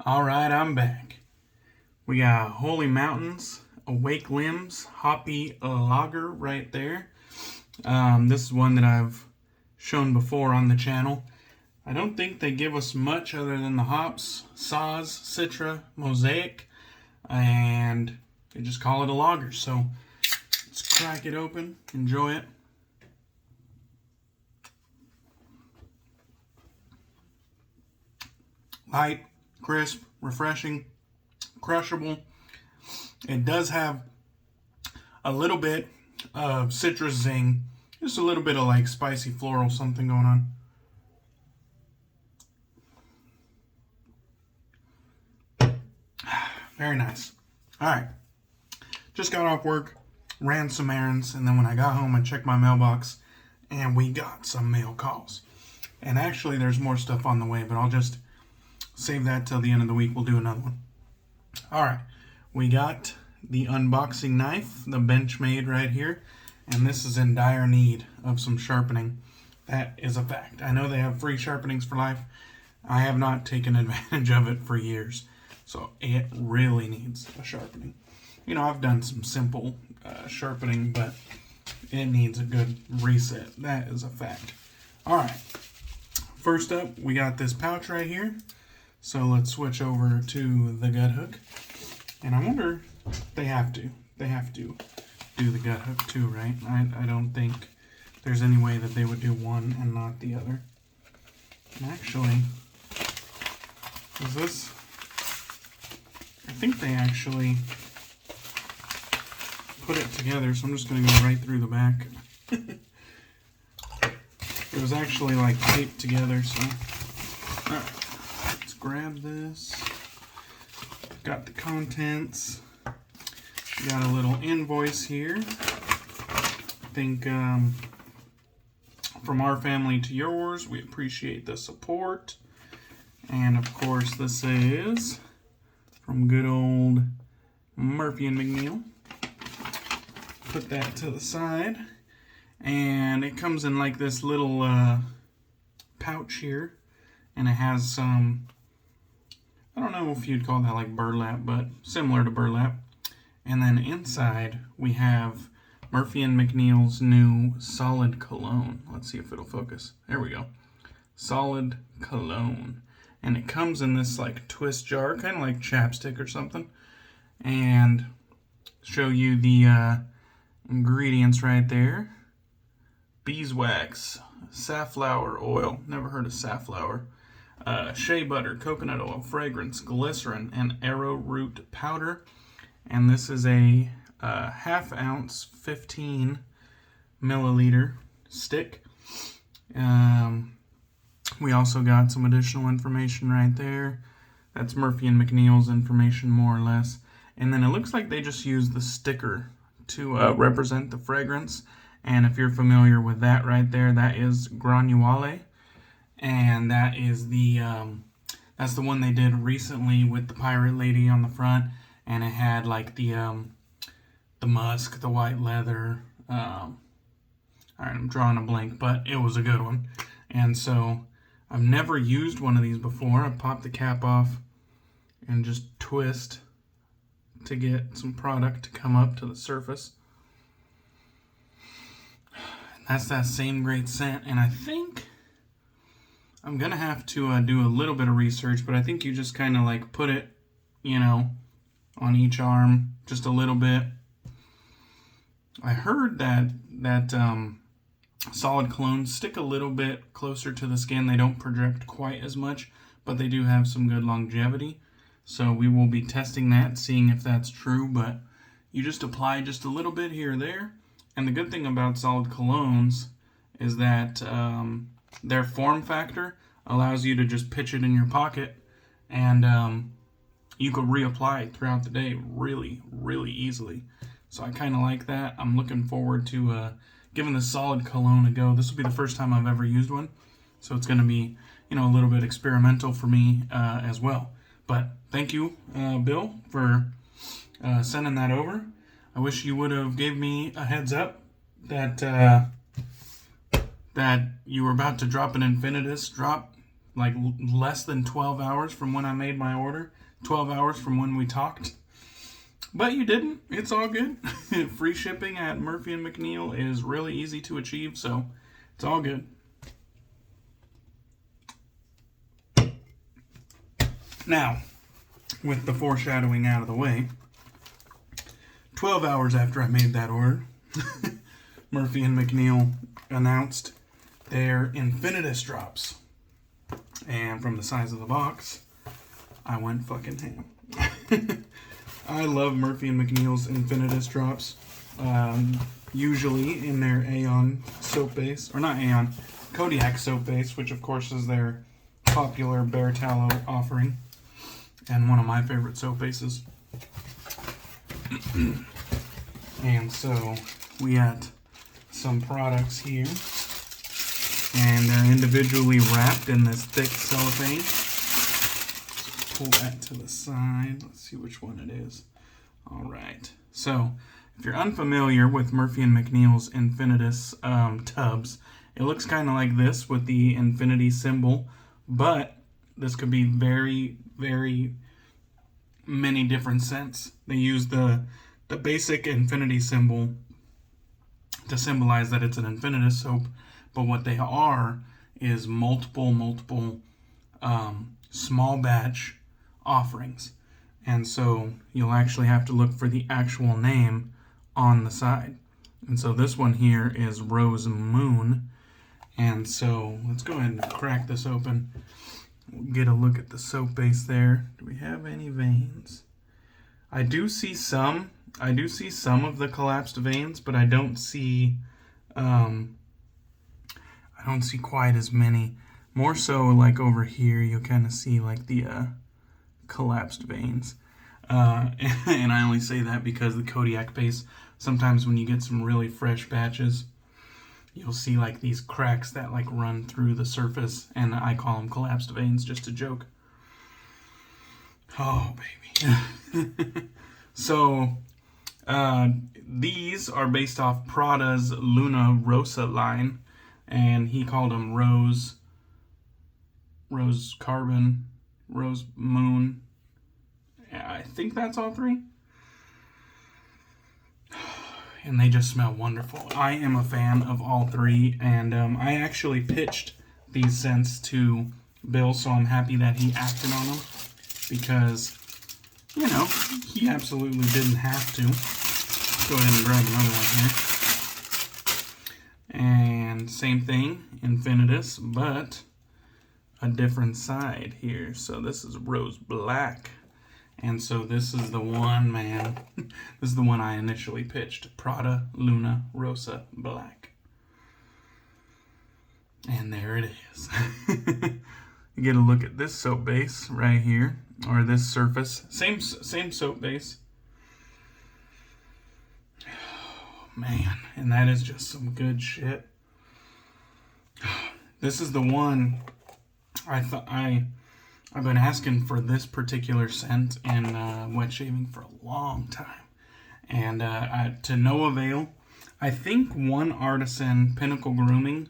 Alright, I'm back. We got Holy Mountains, Awake Limbs, Hoppy Lager right there. This is one that I've shown before on the channel. I don't think they give us much other than the hops, Saaz, Citra, Mosaic, and they just call it a lager. So let's crack it open, enjoy it. Light, crisp, refreshing, crushable. It does have a little bit of citrus zing, just a little bit of like spicy floral something going on. Very nice. Alright, just got off work, ran some errands, and then when I got home I checked my mailbox and we got some mail calls. And actually there's more stuff on the way, but I'll just save that till the end of the week. We'll do another one. Alright, we got the unboxing knife, the Benchmade right here, and this is in dire need of some sharpening. That is a fact. I know they have free sharpenings for life. I have not taken advantage of it for years, so it really needs a sharpening. You know, I've done some simple sharpening, but it needs a good reset. That is a fact. Alright, first up, we got this pouch right here. So let's switch over to the gut hook. And I wonder, they have to do the gut hook too, right? I don't think there's any way that they would do one and not the other. And actually, is this, I think they actually put it together, so I'm just going to go right through the back. It was actually like taped together, so. Alright. Grab this. Got the contents. Got a little invoice here. I think from our family to yours, we appreciate the support. And of course, this is from good old Murphy and McNeil. Put that to the side. And it comes in like this little pouch here. And it has some, I don't know if you'd call that like burlap, but similar to burlap. And then inside we have Murphy and McNeil's new Solid Cologne. Let's see if it'll focus. There we go. Solid Cologne. And it comes in this like twist jar, kind of like chapstick or something. And show you the ingredients right there. Beeswax, safflower oil. Never heard of safflower. Shea butter, coconut oil, fragrance, glycerin, and arrowroot powder. And this is a half ounce, 15 milliliter stick. We also got some additional information right there. That's Murphy and McNeil's information, more or less. And then it looks like they just used the sticker to represent the fragrance. And if you're familiar with that right there, that is Granuale. And that is the that's the one they did recently with the pirate lady on the front, and it had like the musk, the white leather. All right, I'm drawing a blank, but it was a good one. And so I've never used one of these before. I popped the cap off and just twist to get some product to come up to the surface. And that's that same great scent, and I think I'm going to have to do a little bit of research, but I think you just kind of like put it, you know, on each arm, just a little bit. I heard that solid colognes stick a little bit closer to the skin. They don't project quite as much, but they do have some good longevity. So we will be testing that, seeing if that's true, but you just apply just a little bit here or there. And the good thing about solid colognes is that their form factor allows you to just pitch it in your pocket, and you could reapply it throughout the day really, really easily. So I kind of like that. I'm looking forward to giving the solid cologne a go. This will be the first time I've ever used one, so it's going to be, you know, a little bit experimental for me as well. But thank you, Bill, for sending that over. I wish you would have gave me a heads up that that you were about to drop an Infinidus drop like less than 12 hours from when I made my order. 12 hours from when we talked. But you didn't. It's all good. Free shipping at Murphy & McNeil is really easy to achieve, so it's all good. Now, with the foreshadowing out of the way, 12 hours after I made that order, Murphy & McNeil announced their Infinidus drops. And from the size of the box, I went fucking ham. I love Murphy & McNeil's Infinidus drops. Usually in their Aeon soap base, or not Aeon, Kodiak soap base, which of course is their popular Bear Tallow offering. And one of my favorite soap bases. And so we got some products here. And they're individually wrapped in this thick cellophane. So pull that to the side. Let's see which one it is. Alright. So, if you're unfamiliar with Murphy & McNeil's Infinidus tubs, it looks kind of like this with the infinity symbol. But this could be very, very many different scents. They use the basic infinity symbol to symbolize that it's an Infinidus soap, but what they are is multiple small batch offerings. And so you'll actually have to look for the actual name on the side. And so this one here is Rose Moon. And so let's go ahead and crack this open. We'll get a look at the soap base there. Do we have any veins? I do see some of the collapsed veins, but I don't see quite as many. More so like over here, you'll kind of see like the collapsed veins. And I only say that because the Kodiak base, sometimes when you get some really fresh batches, you'll see like these cracks that like run through the surface, and I call them collapsed veins, just a joke. Oh, baby. So, these are based off Prada's Luna Rosa line, and he called them Rose Carbon, Rose Moon. I think that's all three. And they just smell wonderful. I am a fan of all three, and I actually pitched these scents to Bill, so I'm happy that he acted on them, because, you know, he absolutely didn't have to. Let's go ahead and grab another one here. And same thing, Infinidus, but a different side here. So this is Rose Black. And so this is the one, man. This is the one I initially pitched. Prada Luna Rosa Black. And there it is. You get a look at this soap base right here. Or this surface. Same soap base. Oh, man. And that is just some good shit. This is the one I've been asking for this particular scent in wet shaving for a long time. And to no avail. I think one artisan, Pinnacle Grooming,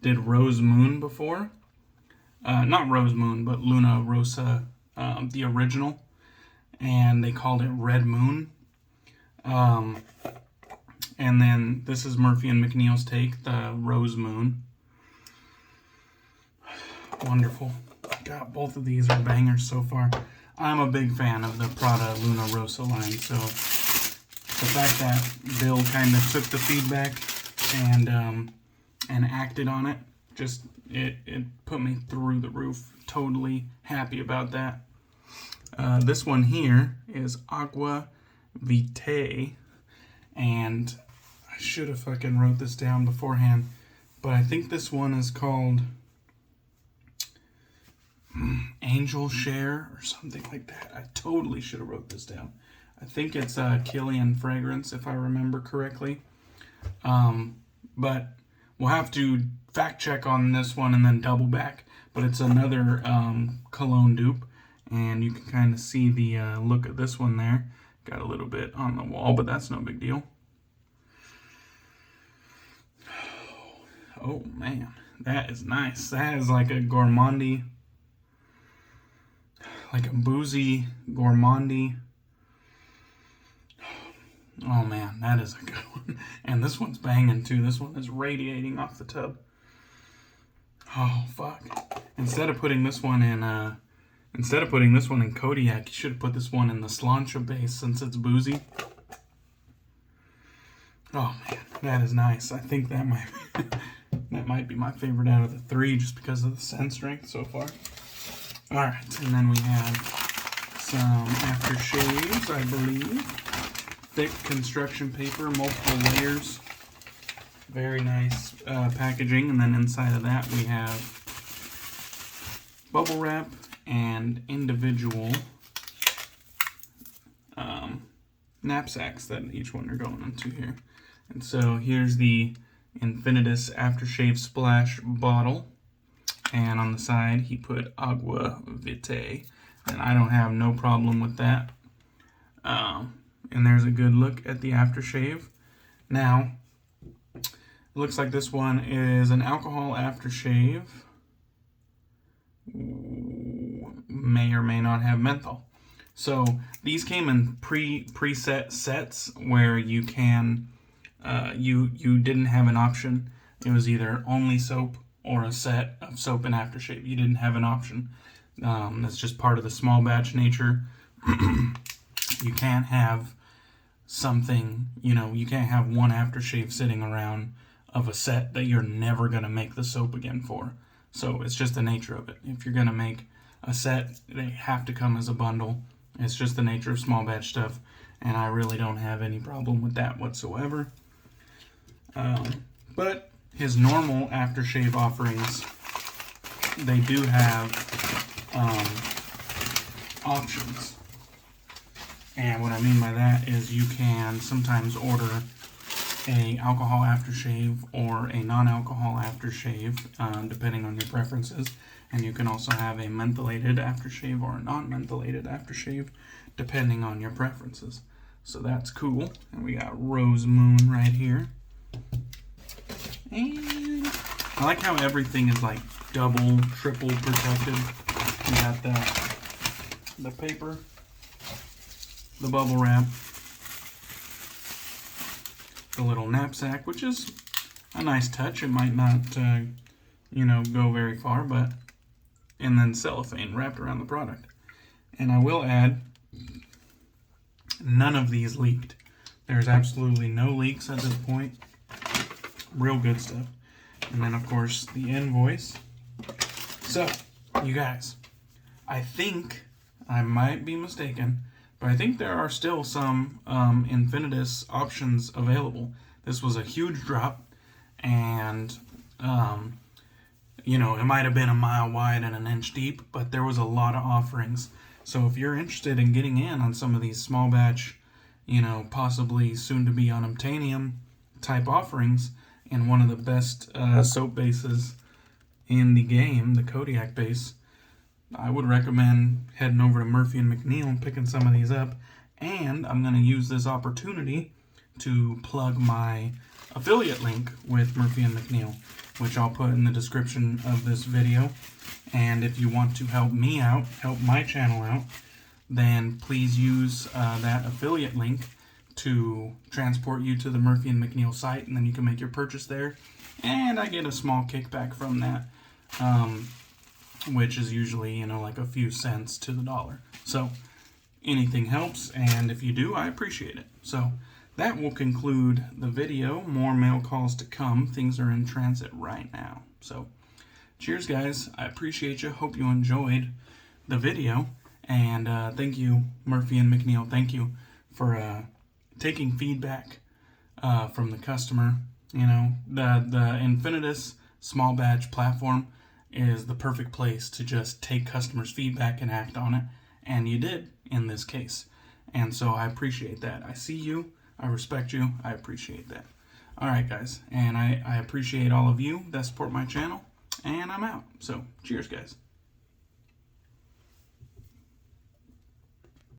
did Rose Moon before. Not Rose Moon, but Luna Rosa, the original. And they called it Red Moon. And then this is Murphy & McNeil's take, the Rose Moon. Wonderful. God, both of these are bangers so far. I'm a big fan of the Prada Luna Rosa line, so the fact that Bill kind of took the feedback and acted on it, just it put me through the roof. Totally happy about that. This one here is Aqua Vitae, and I should have fucking wrote this down beforehand, but I think this one is called Angel Share or something like that. I totally should have wrote this down. I think it's Killian Fragrance, if I remember correctly. But we'll have to fact check on this one and then double back. But it's another cologne dupe, and you can kind of see the look of this one there. Got a little bit on the wall, but that's no big deal. Oh man, that is nice. That is like a gourmandy like a boozy, gourmandy. Oh man, that is a good one. And this one's banging too. This one is radiating off the tub. Oh fuck. Instead of putting this one in Kodiak, you should have put this one in the Slancha base since it's boozy. Oh man, that is nice. I think that might be my favorite out of the three just because of the scent strength so far. Alright, and then we have some aftershaves, I believe. Thick construction paper, multiple layers. Very nice packaging. And then inside of that we have bubble wrap and individual knapsacks that each one are going into here. And so here's the Infinidus Aftershave Splash bottle. And on the side he put Aqua Vitae. And I don't have no problem with that. And there's a good look at the aftershave. Now, it looks like this one is an alcohol aftershave. May or may not have menthol. So these came in preset sets where you can, you didn't have an option. It was either only soap or a set of soap and aftershave. You didn't have an option. That's just part of the small batch nature. You can't have something, you can't have one aftershave sitting around of a set that you're never going to make the soap again for. So it's just the nature of it. If you're going to make a set, they have to come as a bundle. It's just the nature of small batch stuff, and I really don't have any problem with that whatsoever. But his normal aftershave offerings, they do have options. And what I mean by that is you can sometimes order a alcohol aftershave or a non-alcohol aftershave, depending on your preferences. And you can also have a mentholated aftershave or a non-mentholated aftershave, depending on your preferences. So that's cool. And we got Rose Moon right here. And I like how everything is like double, triple protected. We got the paper, the bubble wrap, the little knapsack, which is a nice touch. It might not, go very far, but, and then cellophane wrapped around the product. And I will add, none of these leaked. There's absolutely no leaks at this point. Real good stuff. And then, of course, the invoice. So, you guys, I think, I might be mistaken, but I think there are still some Infinidus options available. This was a huge drop, and, it might have been a mile wide and an inch deep, but there was a lot of offerings. So if you're interested in getting in on some of these small batch, possibly soon to be unobtainium type offerings, and one of the best soap bases in the game, the Kodiak base, I would recommend heading over to Murphy and McNeil and picking some of these up. And I'm going to use this opportunity to plug my affiliate link with Murphy and McNeil, which I'll put in the description of this video. And if you want to help me out, help my channel out, then please use that affiliate link to transport you to the Murphy and McNeil site, and then you can make your purchase there. And I get a small kickback from that, which is usually, like a few cents to the dollar. So anything helps, and if you do, I appreciate it. So that will conclude the video. More mail calls to come. Things are in transit right now. So cheers, guys. I appreciate you. Hope you enjoyed the video. And thank you, Murphy and McNeil. Thank you for taking feedback from the customer. The Infinidus small batch platform is the perfect place to just take customers' feedback and act on it. And you did in this case. And so I appreciate that. I see you. I respect you. I appreciate that. All right, guys. And I appreciate all of you that support my channel. And I'm out. So cheers, guys.